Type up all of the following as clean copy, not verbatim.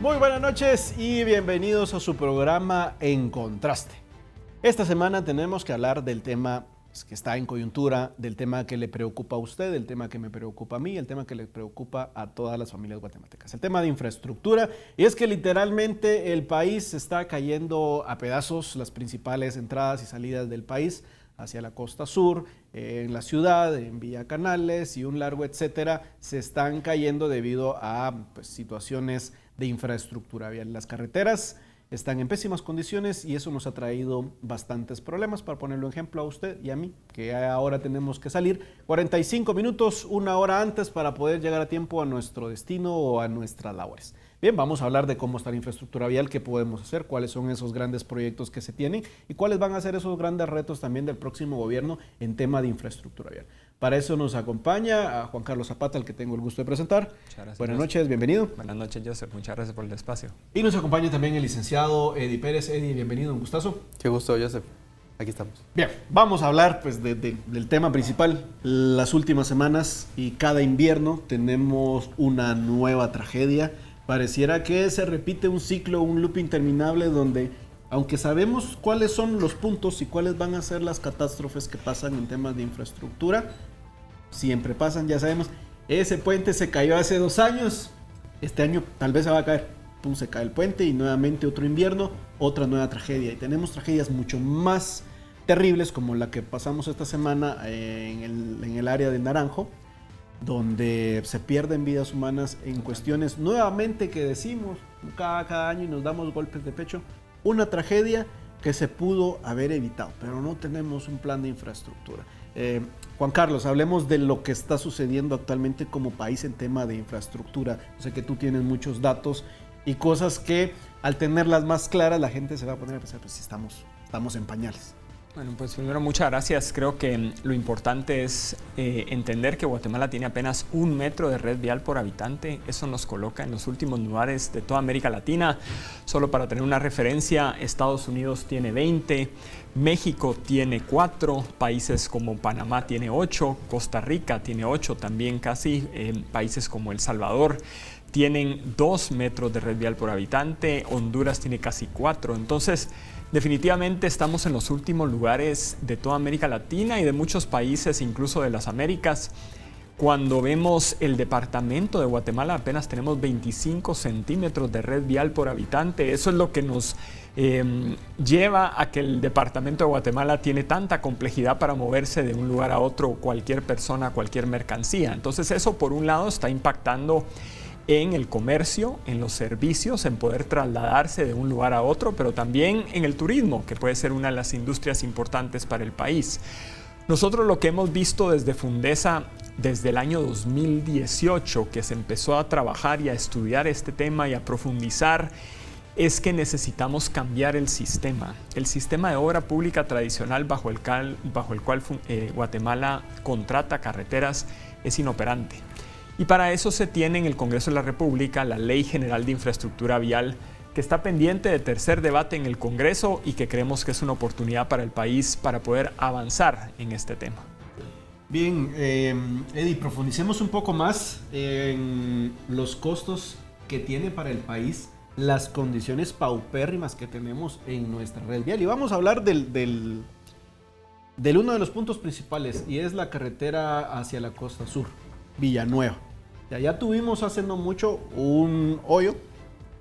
Muy buenas noches y bienvenidos a su programa En Contraste. Esta semana tenemos que hablar del tema que está en coyuntura, del tema que le preocupa a usted, del tema que me preocupa a mí, el tema que le preocupa a todas las familias guatemaltecas, el tema de infraestructura. Y es que literalmente el país está cayendo a pedazos, las principales entradas y salidas del país hacia la costa sur, en la ciudad, en Villa Canales y un largo etcétera, se están cayendo debido a situaciones de infraestructura vial. Las carreteras están en pésimas condiciones y eso nos ha traído bastantes problemas, para ponerlo en ejemplo a usted y a mí, que ahora tenemos que salir 45 minutos, una hora antes para poder llegar a tiempo a nuestro destino o a nuestras labores. Bien, vamos a hablar de cómo está la infraestructura vial, qué podemos hacer, cuáles son esos grandes proyectos que se tienen y cuáles van a ser esos grandes retos también del próximo gobierno en tema de infraestructura vial. Para eso nos acompaña a Juan Carlos Zapata, al que tengo el gusto de presentar. Buenas noches, bienvenido. Buenas noches, Joseph. Muchas gracias por el espacio. Y nos acompaña también el licenciado Eddie Pérez. Eddie, bienvenido, un gustazo. Qué gusto, Joseph. Aquí estamos. Bien, vamos a hablar del tema principal. Las últimas semanas y cada invierno tenemos una nueva tragedia. Pareciera que se repite un ciclo, un loop interminable donde, aunque sabemos cuáles son los puntos y cuáles van a ser las catástrofes que pasan en temas de infraestructura, siempre pasan, ya sabemos. Ese puente se cayó hace 2 años, este año tal vez se va a caer. Pum, se cae el puente y nuevamente otro invierno, otra nueva tragedia. Y tenemos tragedias mucho más terribles como la que pasamos esta semana en el área de Naranjo, donde se pierden vidas humanas en cuestiones nuevamente que decimos cada año y nos damos golpes de pecho. Una tragedia que se pudo haber evitado, pero no tenemos un plan de infraestructura. Juan Carlos, hablemos de lo que está sucediendo actualmente como país en tema de infraestructura. Yo sé que tú tienes muchos datos y cosas que al tenerlas más claras la gente se va a poner a pensar, pues si estamos en pañales. Bueno, pues primero muchas gracias. Creo que lo importante es entender que Guatemala tiene apenas 1 metro de red vial por habitante. Eso nos coloca en los últimos lugares de toda América Latina. Solo para tener una referencia, Estados Unidos tiene 20, México tiene 4, países como Panamá tiene 8, Costa Rica tiene 8 también casi, países como El Salvador tienen 2 metros de red vial por habitante, Honduras tiene casi 4. Entonces, definitivamente estamos en los últimos lugares de toda América Latina y de muchos países, incluso de las Américas. Cuando vemos el departamento de Guatemala, apenas tenemos 25 centímetros de red vial por habitante. Eso es lo que nos lleva a que el departamento de Guatemala tiene tanta complejidad para moverse de un lugar a otro, cualquier persona, cualquier mercancía. Entonces eso, por un lado, está impactando en el comercio, en los servicios, en poder trasladarse de un lugar a otro, pero también en el turismo, que puede ser una de las industrias importantes para el país. Nosotros lo que hemos visto desde Fundesa, desde el año 2018, que se empezó a trabajar y a estudiar este tema y a profundizar, es que necesitamos cambiar el sistema. El sistema de obra pública tradicional bajo el cual Guatemala contrata carreteras es inoperante. Y para eso se tiene en el Congreso de la República la Ley General de Infraestructura Vial, que está pendiente de tercer debate en el Congreso y que creemos que es una oportunidad para el país para poder avanzar en este tema. Bien, Eddie, profundicemos un poco más en los costos que tiene para el país las condiciones paupérrimas que tenemos en nuestra red vial. Y vamos a hablar del uno de los puntos principales, y es la carretera hacia la costa sur, Villanueva. Ya tuvimos hace no mucho un hoyo,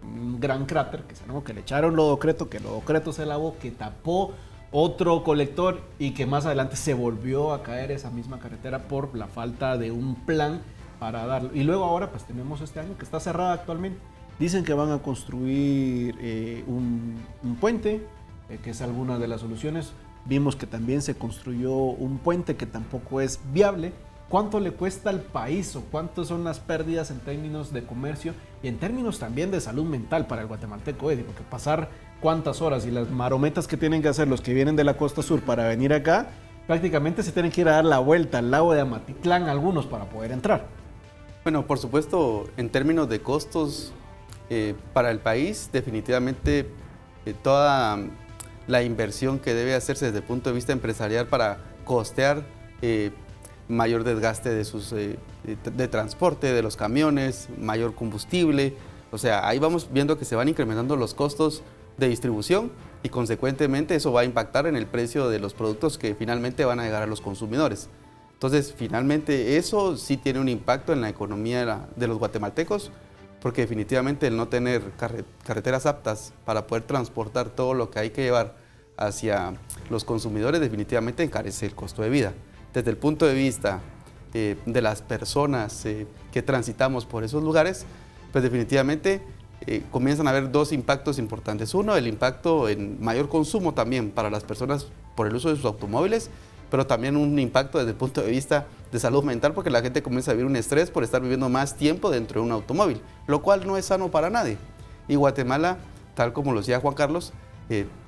un gran cráter que le echaron lodocreto, que el lodocreto se lavó, que tapó otro colector y que más adelante se volvió a caer esa misma carretera por la falta de un plan para darlo. Y luego ahora pues tenemos este año que está cerrada actualmente. Dicen que van a construir un puente, que es alguna de las soluciones. Vimos que también se construyó un puente que tampoco es viable. ¿Cuánto le cuesta al país o cuántas son las pérdidas en términos de comercio y en términos también de salud mental para el guatemalteco, Eddie? Porque pasar cuántas horas y las marometas que tienen que hacer los que vienen de la costa sur para venir acá, prácticamente se tienen que ir a dar la vuelta al lago de Amatitlán algunos para poder entrar. Bueno, por supuesto, en términos de costos para el país, definitivamente toda la inversión que debe hacerse desde el punto de vista empresarial para costear mayor desgaste de transporte, de los camiones, mayor combustible, O sea, ahí vamos viendo que se van incrementando los costos de distribución y consecuentemente eso va a impactar en el precio de los productos que finalmente van a llegar a los consumidores. Entonces, finalmente eso sí tiene un impacto en la economía de los guatemaltecos, porque definitivamente el no tener carreteras aptas para poder transportar todo lo que hay que llevar hacia los consumidores definitivamente encarece el costo de vida. Desde el punto de vista de las personas que transitamos por esos lugares, pues definitivamente comienzan a haber dos impactos importantes. Uno, el impacto en mayor consumo también para las personas por el uso de sus automóviles, pero también un impacto desde el punto de vista de salud mental, porque la gente comienza a vivir un estrés por estar viviendo más tiempo dentro de un automóvil, lo cual no es sano para nadie. Y Guatemala, tal como lo decía Juan Carlos,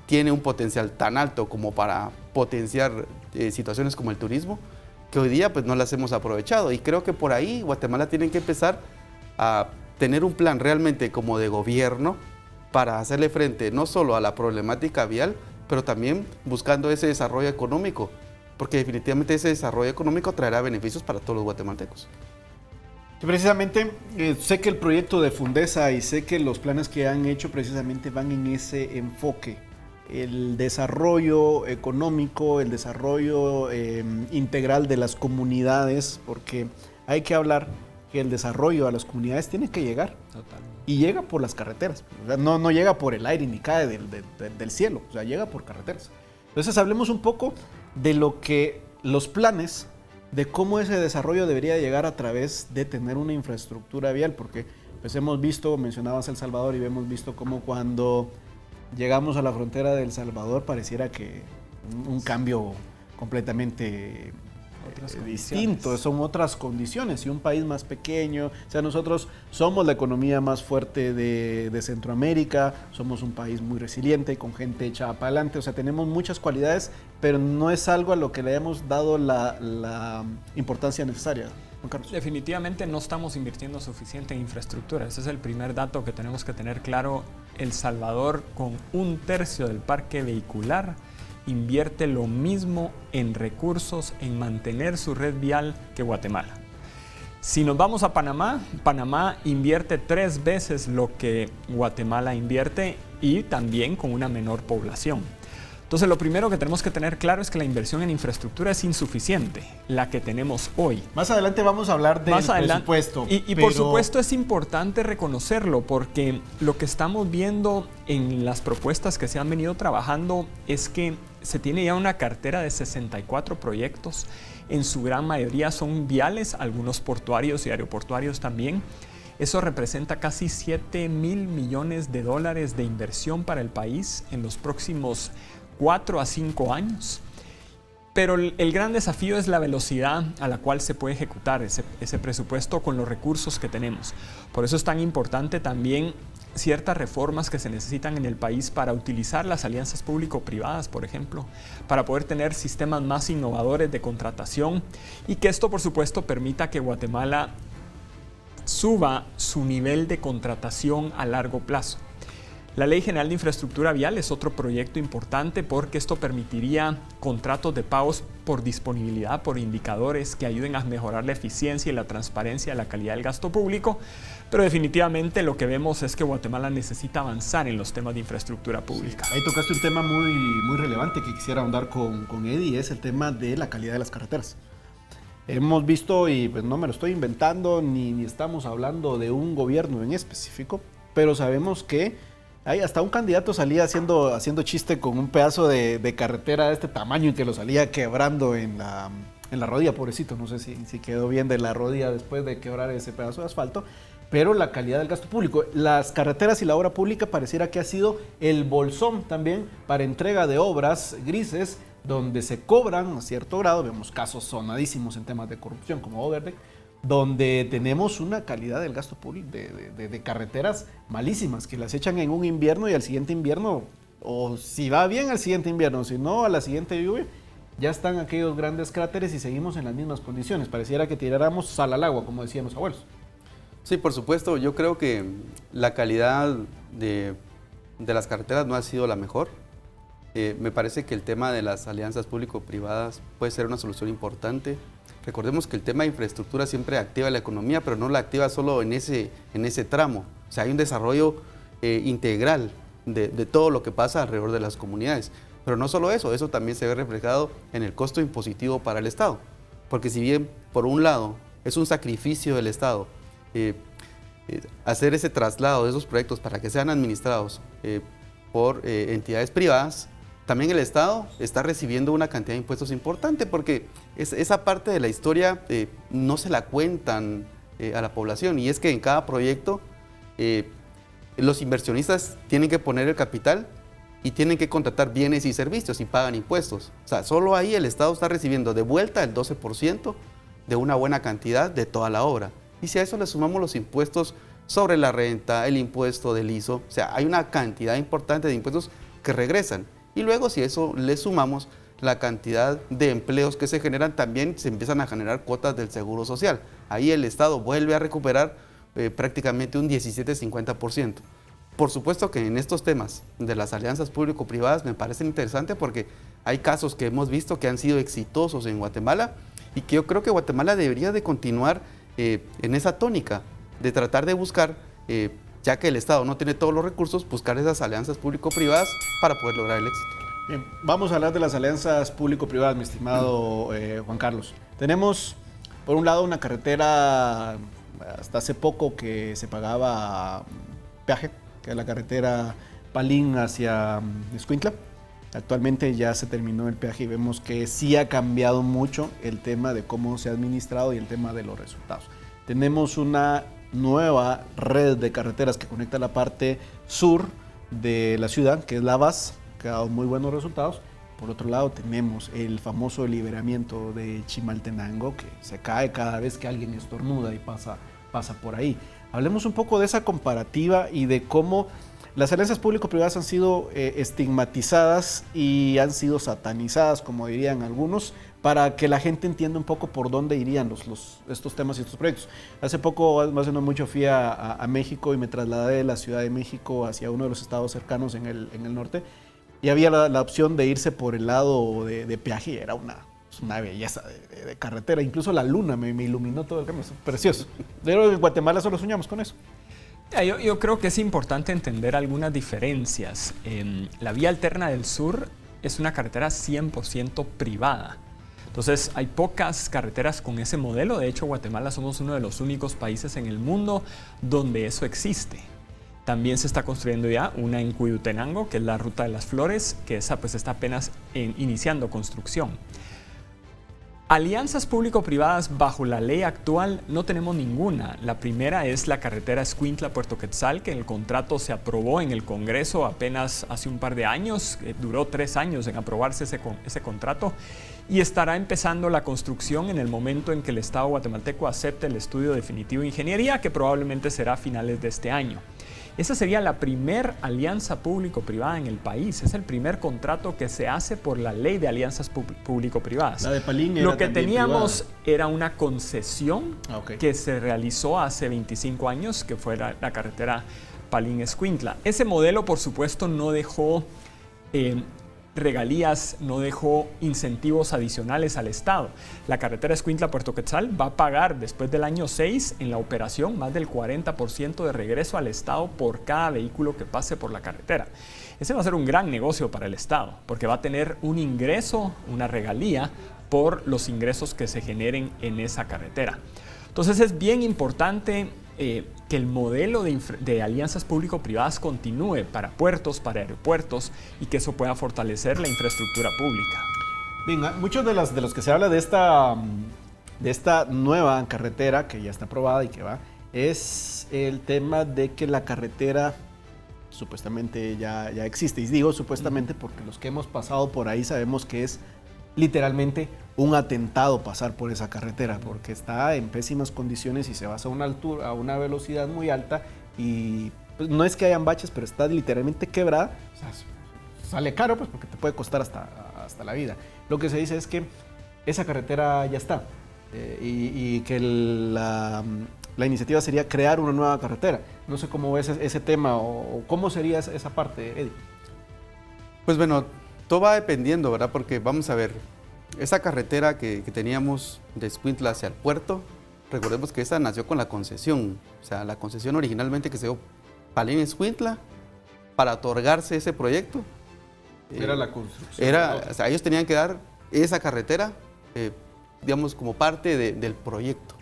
tiene un potencial tan alto como para potenciar situaciones como el turismo, que hoy día pues no las hemos aprovechado. Y creo que por ahí Guatemala tiene que empezar a tener un plan realmente como de gobierno para hacerle frente no solo a la problemática vial, pero también buscando ese desarrollo económico, porque definitivamente ese desarrollo económico traerá beneficios para todos los guatemaltecos. Y precisamente sé que el proyecto de Fundesa y sé que los planes que han hecho precisamente van en ese enfoque, el desarrollo económico, el desarrollo integral de las comunidades, porque hay que hablar que el desarrollo a las comunidades tiene que llegar. Totalmente. Y llega por las carreteras, o sea, no llega por el aire ni cae del cielo, o sea, llega por carreteras. Entonces hablemos un poco de lo que los planes, de cómo ese desarrollo debería llegar a través de tener una infraestructura vial, porque pues hemos visto, mencionabas El Salvador y hemos visto cómo cuando llegamos a la frontera de El Salvador pareciera que un cambio completamente distinto, son otras condiciones y un país más pequeño, o sea, nosotros somos la economía más fuerte de Centroamérica, somos un país muy resiliente, con gente echada para adelante, o sea, tenemos muchas cualidades, pero no es algo a lo que le hemos dado la importancia necesaria. Juan Carlos. Definitivamente no estamos invirtiendo suficiente en infraestructura, ese es el primer dato que tenemos que tener claro. El Salvador, con 1/3 del parque vehicular, invierte lo mismo en recursos, en mantener su red vial que Guatemala. Si nos vamos a Panamá, Panamá invierte 3 veces lo que Guatemala invierte y también con una menor población. Entonces, lo primero que tenemos que tener claro es que la inversión en infraestructura es insuficiente, la que tenemos hoy. Más adelante vamos a hablar del presupuesto. Y por supuesto es importante reconocerlo, porque lo que estamos viendo en las propuestas que se han venido trabajando es que se tiene ya una cartera de 64 proyectos. En su gran mayoría son viales, algunos portuarios y aeroportuarios también. Eso representa casi $7,000 millones de inversión para el país en los próximos 4 a 5 años. Pero el gran desafío es la velocidad a la cual se puede ejecutar ese presupuesto con los recursos que tenemos. Por eso es tan importante también ciertas reformas que se necesitan en el país para utilizar las alianzas público-privadas, por ejemplo, para poder tener sistemas más innovadores de contratación y que esto, por supuesto, permita que Guatemala suba su nivel de contratación a largo plazo. La Ley General de Infraestructura Vial es otro proyecto importante porque esto permitiría contratos de pagos por disponibilidad, por indicadores que ayuden a mejorar la eficiencia y la transparencia de la calidad del gasto público, pero definitivamente lo que vemos es que Guatemala necesita avanzar en los temas de infraestructura pública. Sí, ahí tocaste un tema muy relevante que quisiera ahondar con Eddie, es el tema de la calidad de las carreteras. Hemos visto, y pues no me lo estoy inventando, ni estamos hablando de un gobierno en específico, pero sabemos que hay hasta un candidato salía haciendo chiste con un pedazo de carretera de este tamaño y que lo salía quebrando en la rodilla, pobrecito. No sé si quedó bien de la rodilla después de quebrar ese pedazo de asfalto. Pero la calidad del gasto público, las carreteras y la obra pública pareciera que ha sido el bolsón también para entrega de obras grises donde se cobran a cierto grado. Vemos casos sonadísimos en temas de corrupción como Overdeck, donde tenemos una calidad del gasto público de carreteras malísimas, que las echan en un invierno y al siguiente invierno, o si va bien al siguiente invierno, si no a la siguiente lluvia, ya están aquellos grandes cráteres y seguimos en las mismas condiciones. Pareciera que tiráramos sal al agua, como decían los abuelos. Sí, por supuesto. Yo creo que la calidad de las carreteras no ha sido la mejor. Me parece que el tema de las alianzas público-privadas puede ser una solución importante. Recordemos que el tema de infraestructura siempre activa la economía, pero no la activa solo en ese tramo, O sea, hay un desarrollo integral de todo lo que pasa alrededor de las comunidades. Pero no solo eso, eso también se ve reflejado en el costo impositivo para el Estado. Porque si bien, por un lado, es un sacrificio del Estado hacer ese traslado de esos proyectos para que sean administrados por entidades privadas, también el Estado está recibiendo una cantidad de impuestos importante porque esa parte de la historia no se la cuentan a la población, y es que en cada proyecto los inversionistas tienen que poner el capital y tienen que contratar bienes y servicios y pagan impuestos. O sea, solo ahí el Estado está recibiendo de vuelta el 12% de una buena cantidad de toda la obra. Y si a eso le sumamos los impuestos sobre la renta, el impuesto del ISO, o sea, hay una cantidad importante de impuestos que regresan. Y luego, si a eso le sumamos la cantidad de empleos que se generan, también se empiezan a generar cuotas del Seguro Social. Ahí el Estado vuelve a recuperar prácticamente un 17-50%. Por supuesto que en estos temas de las alianzas público-privadas me parecen interesantes porque hay casos que hemos visto que han sido exitosos en Guatemala y que yo creo que Guatemala debería de continuar en esa tónica, de tratar de buscar, ya que el Estado no tiene todos los recursos, buscar esas alianzas público-privadas para poder lograr el éxito. Bien, vamos a hablar de las alianzas público-privadas, mi estimado Juan Carlos. Tenemos, por un lado, una carretera hasta hace poco que se pagaba peaje, que es la carretera Palín hacia Escuintla. Actualmente ya se terminó el peaje y vemos que sí ha cambiado mucho el tema de cómo se ha administrado y el tema de los resultados. Tenemos una nueva red de carreteras que conecta la parte sur de la ciudad, que es la VAS, que ha dado muy buenos resultados. Por otro lado, tenemos el famoso liberamiento de Chimaltenango, que se cae cada vez que alguien estornuda y pasa por ahí. Hablemos un poco de esa comparativa y de cómo las alianzas público-privadas han sido estigmatizadas y han sido satanizadas, como dirían algunos, para que la gente entienda un poco por dónde irían estos temas y estos proyectos. Hace poco, hace no mucho, fui a México y me trasladé de la Ciudad de México hacia uno de los estados cercanos en el norte, y había la opción de irse por el lado de peaje y era una belleza de carretera. Incluso la luna me iluminó todo el camino, es precioso. Pero en Guatemala solo soñamos con eso. Yo creo que es importante entender algunas diferencias. La vía alterna del sur es una carretera 100% privada. Entonces hay pocas carreteras con ese modelo. De hecho, Guatemala somos uno de los únicos países en el mundo donde eso existe. También se está construyendo ya una en Cuyutenango, que es la Ruta de las Flores, que esa pues está apenas iniciando construcción. Alianzas público-privadas bajo la ley actual no tenemos ninguna. La primera es la carretera Escuintla-Puerto Quetzal, que el contrato se aprobó en el Congreso apenas hace un par de años, duró 3 años en aprobarse ese contrato, y estará empezando la construcción en el momento en que el Estado guatemalteco acepte el estudio definitivo de ingeniería, que probablemente será a finales de este año. Esa sería la primer alianza público-privada en el país. Es el primer contrato que se hace por la ley de alianzas público-privadas. La de Palín era Lo que teníamos privada. era una concesión que se realizó hace 25 años, que fue la carretera Palín-Escuintla. Ese modelo, por supuesto, no dejó regalías, no dejó incentivos adicionales al Estado. La carretera Escuintla-Puerto Quetzal va a pagar después del año 6 en la operación más del 40% de regreso al Estado por cada vehículo que pase por la carretera. Ese va a ser un gran negocio para el Estado porque va a tener un ingreso, una regalía por los ingresos que se generen en esa carretera. Entonces es bien importante que el modelo de alianzas público-privadas continúe para puertos, para aeropuertos y que eso pueda fortalecer la infraestructura pública. Bien, muchos de los que se habla de esta nueva carretera que ya está aprobada y que va, es el tema de que la carretera supuestamente ya existe. Y digo supuestamente porque los que hemos pasado por ahí sabemos que es literalmente un atentado pasar por esa carretera porque está en pésimas condiciones y se va a una altura, a una velocidad muy alta y pues, no es que hayan baches, pero está literalmente quebrada. O sea, sale caro pues porque te puede costar hasta la vida. Lo que se dice es que esa carretera ya está y que la iniciativa sería crear una nueva carretera. No sé cómo ves ese tema o cómo sería esa parte, Eddie. Pues bueno, todo va dependiendo, ¿verdad? Porque vamos a ver, esa carretera que teníamos de Escuintla hacia el puerto, recordemos que esa nació con la concesión. O sea, la concesión originalmente que se dio Palín Escuintla para otorgarse ese proyecto. Era la construcción. O sea, ellos tenían que dar esa carretera, digamos, como parte del proyecto.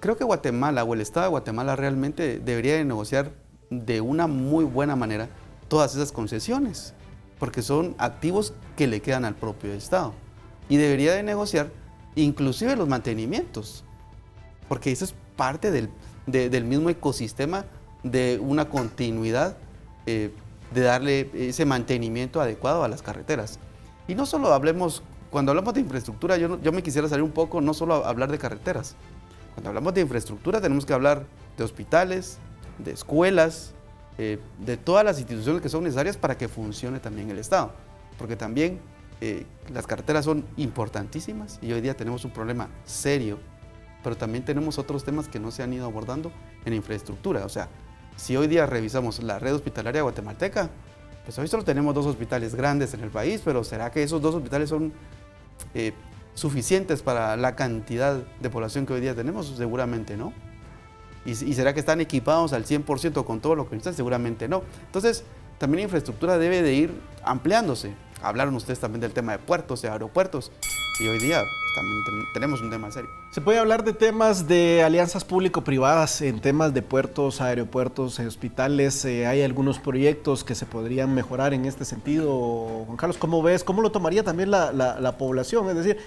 Creo que Guatemala o el Estado de Guatemala realmente debería de negociar de una muy buena manera todas esas concesiones, porque son activos que le quedan al propio Estado. Y debería de negociar inclusive los mantenimientos, porque eso es parte del mismo ecosistema de una continuidad, de darle ese mantenimiento adecuado a las carreteras. Y no solo hablemos, cuando hablamos de infraestructura, yo me quisiera salir un poco, no solo hablar de carreteras. Cuando hablamos de infraestructura tenemos que hablar de hospitales, de escuelas, de todas las instituciones que son necesarias para que funcione también el Estado. Porque también las carreteras son importantísimas y hoy día tenemos un problema serio, pero también tenemos otros temas que no se han ido abordando en infraestructura. O sea, si hoy día revisamos la red hospitalaria guatemalteca, pues hoy solo tenemos 2 hospitales grandes en el país, pero ¿será que esos 2 hospitales son suficientes para la cantidad de población que hoy día tenemos? Seguramente no. ¿Y será que están equipados al 100% con todo lo que necesitan? Seguramente no. Entonces, también la infraestructura debe de ir ampliándose. Hablaron ustedes también del tema de puertos, de aeropuertos, y hoy día también tenemos un tema serio. Se puede hablar de temas de alianzas público-privadas en temas de puertos, aeropuertos, hospitales. Hay algunos proyectos que se podrían mejorar en este sentido. Juan Carlos, ¿cómo ves? ¿Cómo lo tomaría también la población? Es decir,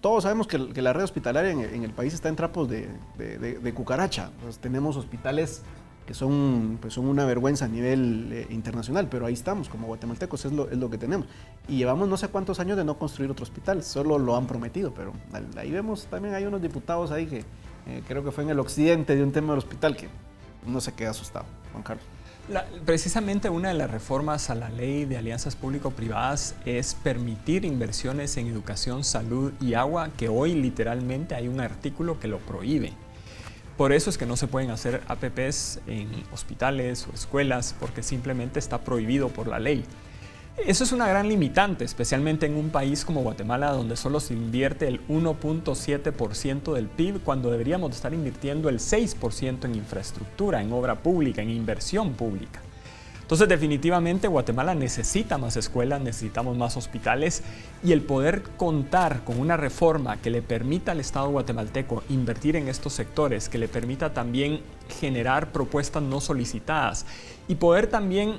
todos sabemos que la red hospitalaria en el país está en trapos de cucaracha. Pues tenemos hospitales que son una vergüenza a nivel internacional, pero ahí estamos como guatemaltecos, es lo que tenemos. Y llevamos no sé cuántos años de no construir otro hospital, solo lo han prometido, pero ahí vemos también hay unos diputados ahí que creo que fue en el occidente de un tema del hospital que uno se queda asustado. Juan Carlos. Precisamente una de las reformas a la ley de alianzas público-privadas es permitir inversiones en educación, salud y agua, que hoy literalmente hay un artículo que lo prohíbe. Por eso es que no se pueden hacer APPs en hospitales o escuelas, porque simplemente está prohibido por la ley. Eso es una gran limitante, especialmente en un país como Guatemala, donde solo se invierte el 1.7% del PIB, cuando deberíamos estar invirtiendo el 6% en infraestructura, en obra pública, en inversión pública. Entonces, definitivamente Guatemala necesita más escuelas, necesitamos más hospitales, y el poder contar con una reforma que le permita al Estado guatemalteco invertir en estos sectores, que le permita también generar propuestas no solicitadas y poder también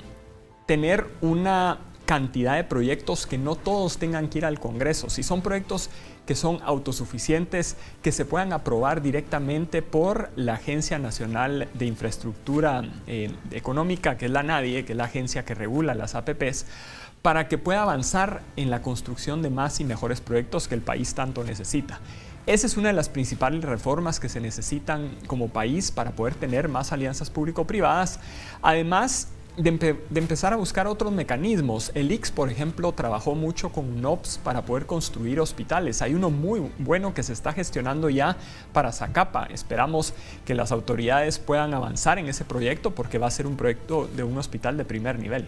tener una cantidad de proyectos que no todos tengan que ir al Congreso. Si son proyectos que son autosuficientes, que se puedan aprobar directamente por la Agencia Nacional de Infraestructura Económica, que es la ANADIE, que es la agencia que regula las APPs, para que pueda avanzar en la construcción de más y mejores proyectos que el país tanto necesita. Esa es una de las principales reformas que se necesitan como país para poder tener más alianzas público-privadas. Además de empezar a buscar otros mecanismos. El ICS, por ejemplo, trabajó mucho con UNOPS para poder construir hospitales. Hay uno muy bueno que se está gestionando ya para Zacapa. Esperamos que las autoridades puedan avanzar en ese proyecto, porque va a ser un proyecto de un hospital de primer nivel.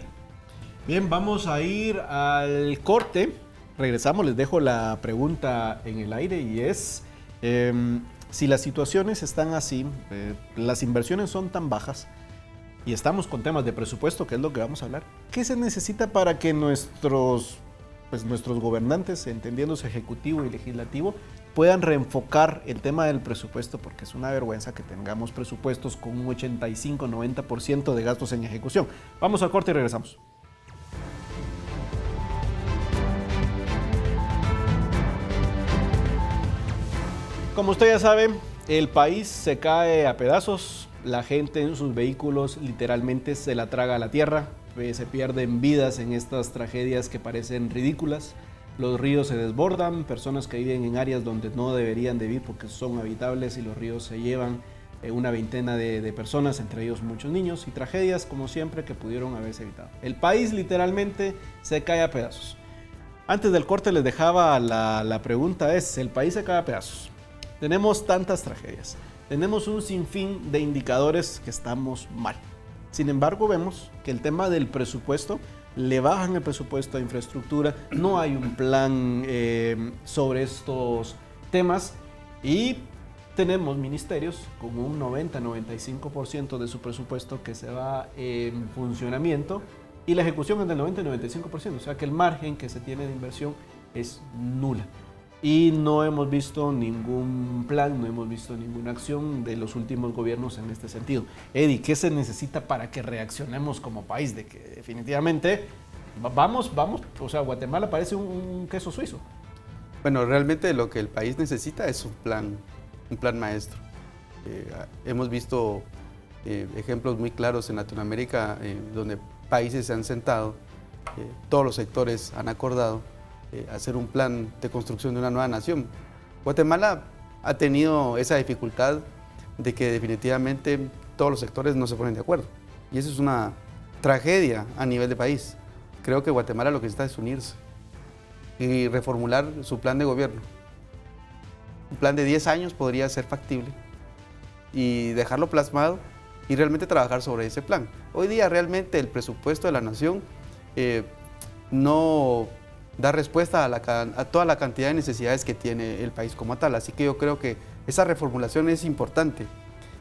Bien, vamos a ir al corte. Regresamos, les dejo la pregunta en el aire y es, si las situaciones están así, las inversiones son tan bajas, y estamos con temas de presupuesto, que es lo que vamos a hablar, ¿qué se necesita para que nuestros gobernantes, entendiéndose ejecutivo y legislativo, puedan reenfocar el tema del presupuesto? Porque es una vergüenza que tengamos presupuestos con un 85-90% de gastos en ejecución. Vamos al corte y regresamos. Como usted ya sabe, el país se cae a pedazos. La gente en sus vehículos literalmente se la traga a la tierra, se pierden vidas en estas tragedias que parecen ridículas. Los ríos se desbordan, personas que viven en áreas donde no deberían de vivir porque son habitables, y los ríos se llevan una veintena de personas, entre ellos muchos niños, y tragedias como siempre que pudieron haberse evitado. El país literalmente se cae a pedazos. Antes del corte les dejaba la pregunta es, el país se cae a pedazos. Tenemos tantas tragedias. Tenemos un sinfín de indicadores que estamos mal. Sin embargo, vemos que el tema del presupuesto, le bajan el presupuesto a infraestructura, no hay un plan sobre estos temas, y tenemos ministerios con un 90-95% de su presupuesto que se va en funcionamiento y la ejecución es del 90-95%, o sea que el margen que se tiene de inversión es nula. Y no hemos visto ningún plan, no hemos visto ninguna acción de los últimos gobiernos en este sentido. Eddie, ¿qué se necesita para que reaccionemos como país? De que definitivamente vamos, o sea, Guatemala parece un queso suizo. Bueno, realmente lo que el país necesita es un plan maestro. Hemos visto ejemplos muy claros en Latinoamérica donde países se han sentado, todos los sectores han acordado hacer un plan de construcción de una nueva nación. Guatemala ha tenido esa dificultad de que definitivamente todos los sectores no se ponen de acuerdo. Y eso es una tragedia a nivel de país. Creo que Guatemala lo que necesita es unirse y reformular su plan de gobierno. Un plan de 10 años podría ser factible y dejarlo plasmado y realmente trabajar sobre ese plan. Hoy día realmente el presupuesto de la nación no da respuesta a toda la cantidad de necesidades que tiene el país como tal. Así que yo creo que esa reformulación es importante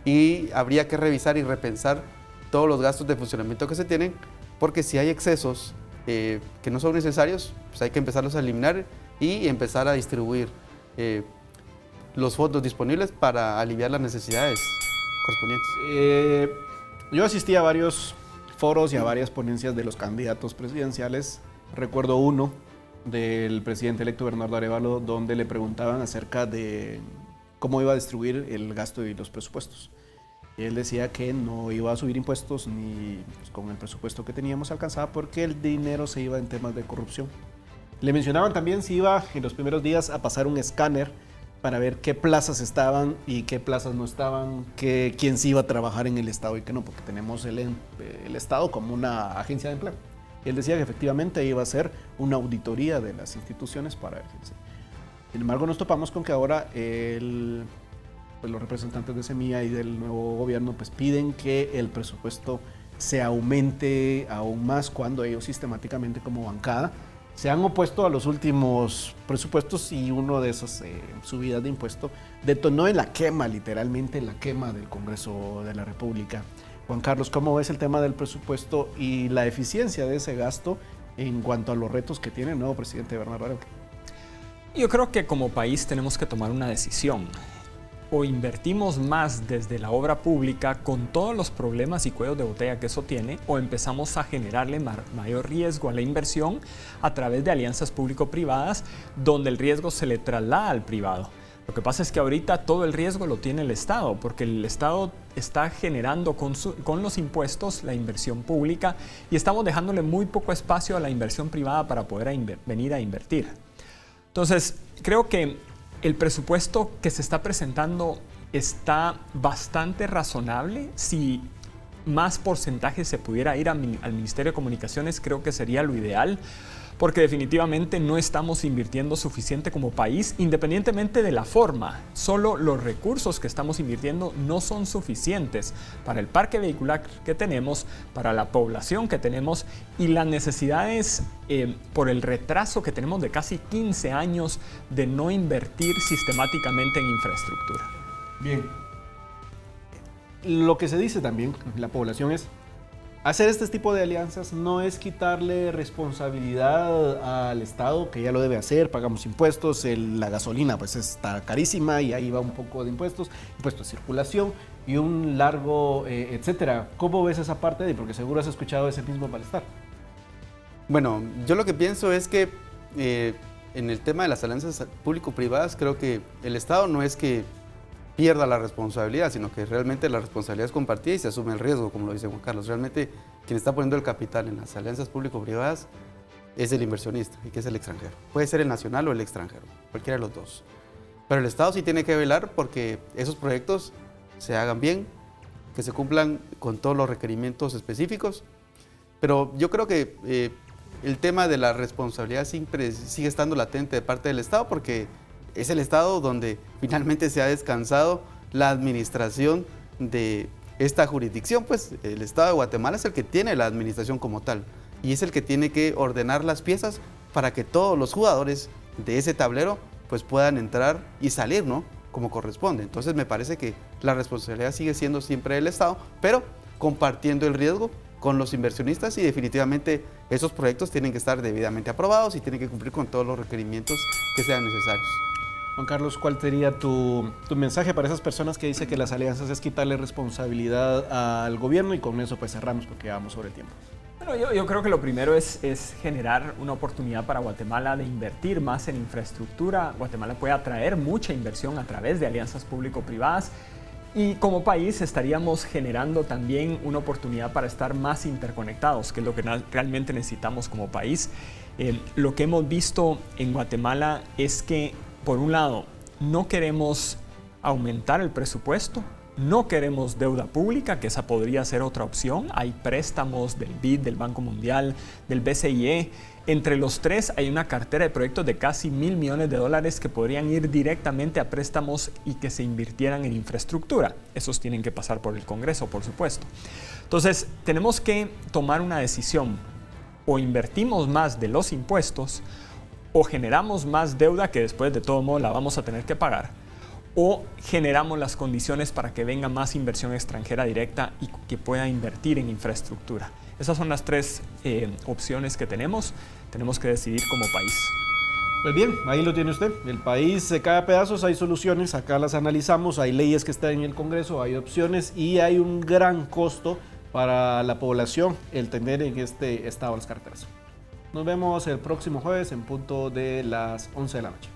y habría que revisar y repensar todos los gastos de funcionamiento que se tienen, porque si hay excesos que no son necesarios, pues hay que empezarlos a eliminar y empezar a distribuir los fondos disponibles para aliviar las necesidades correspondientes. Yo asistí a varios foros y a varias ponencias de los candidatos presidenciales. Recuerdo uno del presidente electo Bernardo Arévalo, donde le preguntaban acerca de cómo iba a distribuir el gasto y los presupuestos. Y él decía que no iba a subir impuestos ni pues, con el presupuesto que teníamos alcanzaba, porque el dinero se iba en temas de corrupción. Le mencionaban también si iba en los primeros días a pasar un escáner para ver qué plazas estaban y qué plazas no estaban, quién sí iba a trabajar en el Estado y qué no, porque tenemos el Estado como una agencia de empleo. Y él decía que efectivamente iba a ser una auditoría de las instituciones para ver. Sin embargo, nos topamos con que ahora pues los representantes de Semilla y del nuevo gobierno pues piden que el presupuesto se aumente aún más, cuando ellos sistemáticamente como bancada se han opuesto a los últimos presupuestos, y uno de esas subidas de impuesto detonó en la quema, literalmente la quema del Congreso de la República. Juan Carlos, ¿cómo ves el tema del presupuesto y la eficiencia de ese gasto en cuanto a los retos que tiene el nuevo presidente Bernardo Arévalo? Yo creo que como país tenemos que tomar una decisión. O invertimos más desde la obra pública con todos los problemas y cuellos de botella que eso tiene, o empezamos a generarle mayor riesgo a la inversión a través de alianzas público-privadas, donde el riesgo se le traslada al privado. Lo que pasa es que ahorita todo el riesgo lo tiene el Estado, porque el Estado está generando con los impuestos la inversión pública y estamos dejándole muy poco espacio a la inversión privada para poder venir a invertir. Entonces, creo que el presupuesto que se está presentando está bastante razonable. Si más porcentaje se pudiera ir al Ministerio de Comunicaciones, creo que sería lo ideal, porque definitivamente no estamos invirtiendo suficiente como país, independientemente de la forma. Solo los recursos que estamos invirtiendo no son suficientes para el parque vehicular que tenemos, para la población que tenemos y las necesidades por el retraso que tenemos de casi 15 años de no invertir sistemáticamente en infraestructura. Bien. Lo que se dice también en la población es: hacer este tipo de alianzas no es quitarle responsabilidad al Estado, que ya lo debe hacer, pagamos impuestos, la gasolina pues está carísima y ahí va un poco de impuestos de circulación y un largo etcétera. ¿Cómo ves esa parte? Porque seguro has escuchado ese mismo malestar. Bueno, yo lo que pienso es que en el tema de las alianzas público-privadas, creo que el Estado no es que pierda la responsabilidad, sino que realmente la responsabilidad es compartida y se asume el riesgo, como lo dice Juan Carlos. Realmente quien está poniendo el capital en las alianzas público-privadas es el inversionista, y que es el extranjero. Puede ser el nacional o el extranjero, cualquiera de los dos. Pero el Estado sí tiene que velar porque esos proyectos se hagan bien, que se cumplan con todos los requerimientos específicos. Pero yo creo que el tema de la responsabilidad siempre sigue estando latente de parte del Estado, porque es el Estado donde finalmente se ha descansado la administración de esta jurisdicción. Pues el Estado de Guatemala es el que tiene la administración como tal y es el que tiene que ordenar las piezas para que todos los jugadores de ese tablero pues puedan entrar y salir, ¿no? como corresponde. Entonces me parece que la responsabilidad sigue siendo siempre del Estado, pero compartiendo el riesgo con los inversionistas, y definitivamente esos proyectos tienen que estar debidamente aprobados y tienen que cumplir con todos los requerimientos que sean necesarios. Juan Carlos, ¿cuál sería tu mensaje para esas personas que dicen que las alianzas es quitarle responsabilidad al gobierno? Y con eso pues cerramos porque ya vamos sobre el tiempo. Bueno, yo creo que lo primero es generar una oportunidad para Guatemala de invertir más en infraestructura. Guatemala puede atraer mucha inversión a través de alianzas público-privadas. Y como país estaríamos generando también una oportunidad para estar más interconectados, que es lo que realmente necesitamos como país. Lo que hemos visto en Guatemala es que, por un lado, no queremos aumentar el presupuesto, no queremos deuda pública, que esa podría ser otra opción. Hay préstamos del BID, del Banco Mundial, del BCIE. Entre los tres hay una cartera de proyectos de casi $1.000 millones que podrían ir directamente a préstamos y que se invirtieran en infraestructura. Esos tienen que pasar por el Congreso, por supuesto. Entonces, tenemos que tomar una decisión. O invertimos más de los impuestos, o generamos más deuda que después de todo modo la vamos a tener que pagar, o generamos las condiciones para que venga más inversión extranjera directa y que pueda invertir en infraestructura. Esas son las tres opciones que tenemos que decidir como país. Pues bien, ahí lo tiene usted. El país se cae a pedazos, hay soluciones, acá las analizamos, hay leyes que están en el Congreso, hay opciones y hay un gran costo para la población el tener en este estado las carreteras. Nos vemos el próximo jueves en punto de las 11 de la noche.